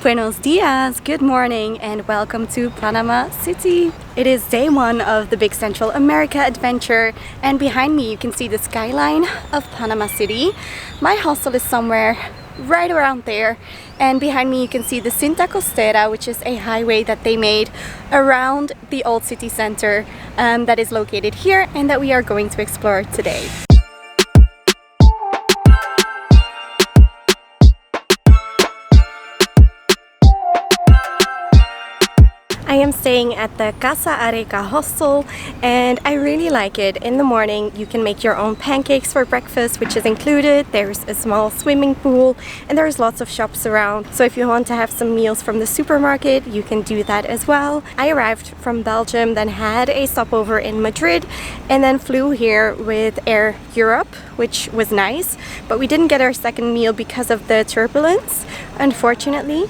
Buenos dias, good morning, and welcome to Panama City. It is day one of the big Central America adventure, and behind me you can see the skyline of Panama City. My hostel is somewhere right around there, and behind me you can see the Cinta Costera, which is a highway that they made around the old city center that is located here and that we are going to explore today. I am staying at the Casa Areca hostel and I really like it. In the morning you can make your own pancakes for breakfast, which is included. There's a small swimming pool and there's lots of shops around. So if you want to have some meals from the supermarket, you can do that as well. I arrived from Belgium, then had a stopover in Madrid and then flew here with Air Europe, which was nice. But we didn't get our second meal because of the turbulence, unfortunately.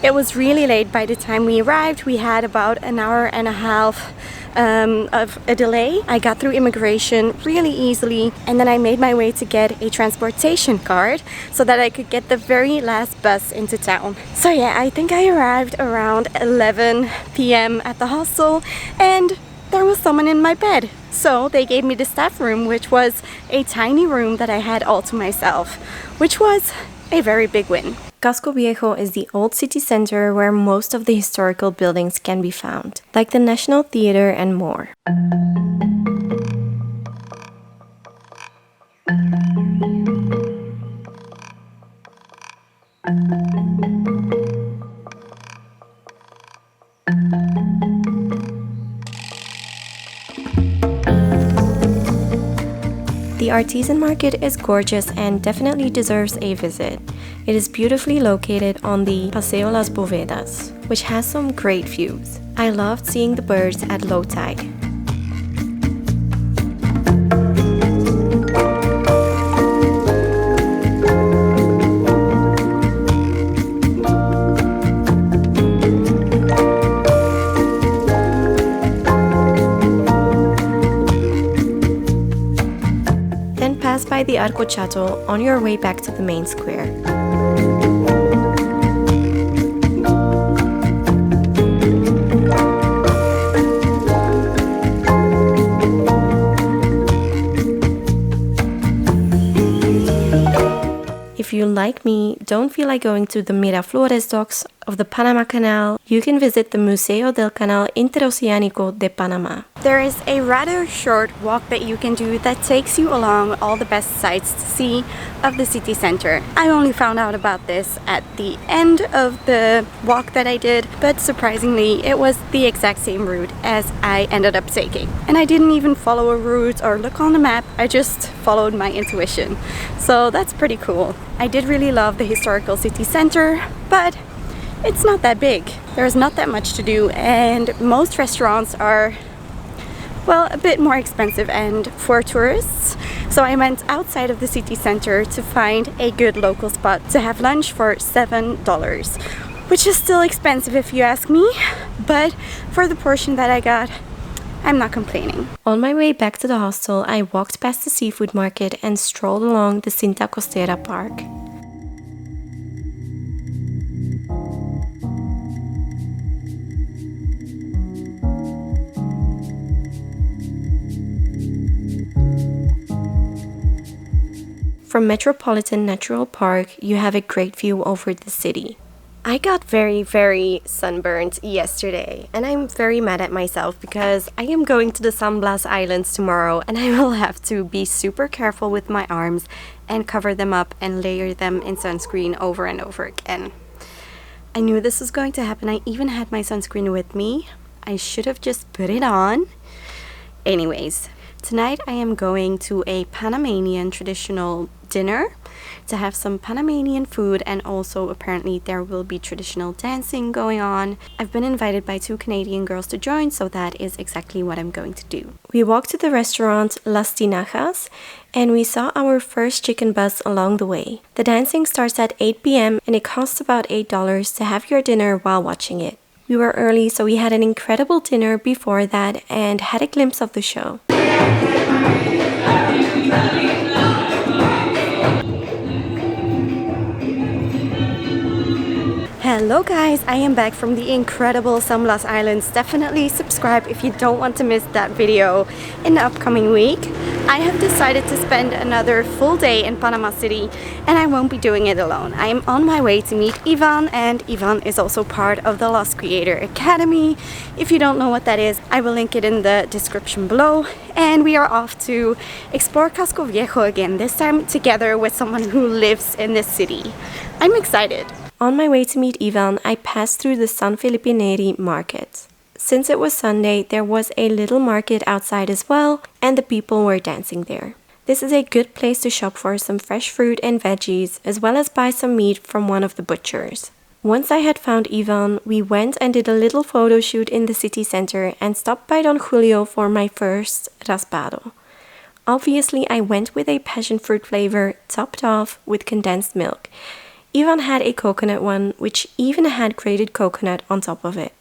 It was really late by the time we arrived. We had about an hour and a half of a delay. I got through immigration really easily and then I made my way to get a transportation card so that I could get the very last bus into town. So yeah, I think I arrived around 11 p.m. at the hostel and there was someone in my bed. So they gave me the staff room, which was a tiny room that I had all to myself, which was a very big win. Casco Viejo is the old city center where most of the historical buildings can be found, like the National Theater and more. The artisan market is gorgeous and definitely deserves a visit. It is beautifully located on the Paseo Las Bovedas, which has some great views. I loved seeing the birds at low tide. Pass by the Arco Chato on your way back to the main square. If you, like me, don't feel like going to the Miraflores docks of the Panama Canal, you can visit the Museo del Canal Interoceánico de Panama. There is a rather short walk that you can do that takes you along all the best sights to see of the city center. I only found out about this at the end of the walk that I did, but surprisingly it was the exact same route as I ended up taking. And I didn't even follow a route or look on the map, I just followed my intuition. So that's pretty cool. I did really love the historical city center, but it's not that big. There's not that much to do and most restaurants are, well, a bit more expensive and for tourists. So I went outside of the city center to find a good local spot to have lunch for $7, which is still expensive if you ask me, but for the portion that I got, I'm not complaining. On my way back to the hostel, I walked past the seafood market and strolled along the Cinta Costera Park. From Metropolitan Natural Park, you have a great view over the city. I got very sunburned yesterday and I'm very mad at myself because I am going to the San Blas Islands tomorrow and I will have to be super careful with my arms and cover them up and layer them in sunscreen over and over again. I knew this was going to happen. I even had my sunscreen with me. I should have just put it on. Anyways, tonight I am going to a Panamanian traditional dinner to have some Panamanian food, and also apparently there will be traditional dancing going on. I've been invited by 2 Canadian girls to join, so that is exactly what I'm going to do. We walked to the restaurant Las Tinajas and we saw our first chicken bus along the way. The dancing starts at 8 p.m. and it costs about $8 to have your dinner while watching it. We were early, so we had an incredible dinner before that and had a glimpse of the show. Hello guys, I am back from the incredible San Blas Islands. Definitely subscribe if you don't want to miss that video in the upcoming week. I have decided to spend another full day in Panama City and I won't be doing it alone. I am on my way to meet Ivan, and Ivan is also part of the Lost Creator Academy. If you don't know what that is, I will link it in the description below. And we are off to explore Casco Viejo again, this time together with someone who lives in this city. I'm excited. On my way to meet Ivan, I passed through the San Filipineri market. Since it was Sunday, there was a little market outside as well, and the people were dancing there. This is a good place to shop for some fresh fruit and veggies, as well as buy some meat from one of the butchers. Once I had found Ivan, we went and did a little photo shoot in the city center and stopped by Don Julio for my first raspado. Obviously, I went with a passion fruit flavor topped off with condensed milk. Ivan had a coconut one, which even had grated coconut on top of it.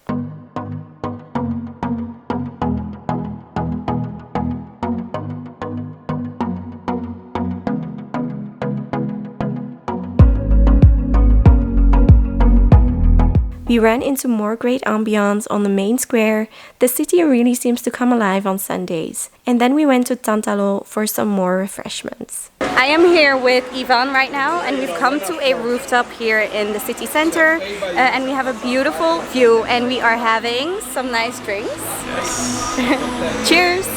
We ran into more great ambiance on the main square. The city really seems to come alive on Sundays. And then we went to Tantalo for some more refreshments. I am here with Ivan right now, and we've come to a rooftop here in the city center, and we have a beautiful view, and we are having some nice drinks. Cheers!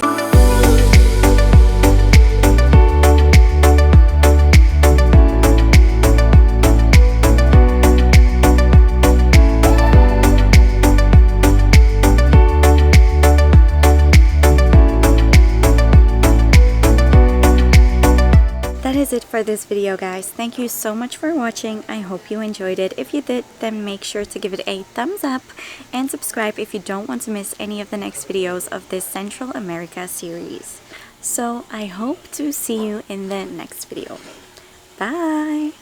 That is it for this video, guys. Thank you so much for watching. I hope you enjoyed it. If you did, then make sure to give it a thumbs up and subscribe if you don't want to miss any of the next videos of this Central America series. So I hope to see you in the next video. Bye!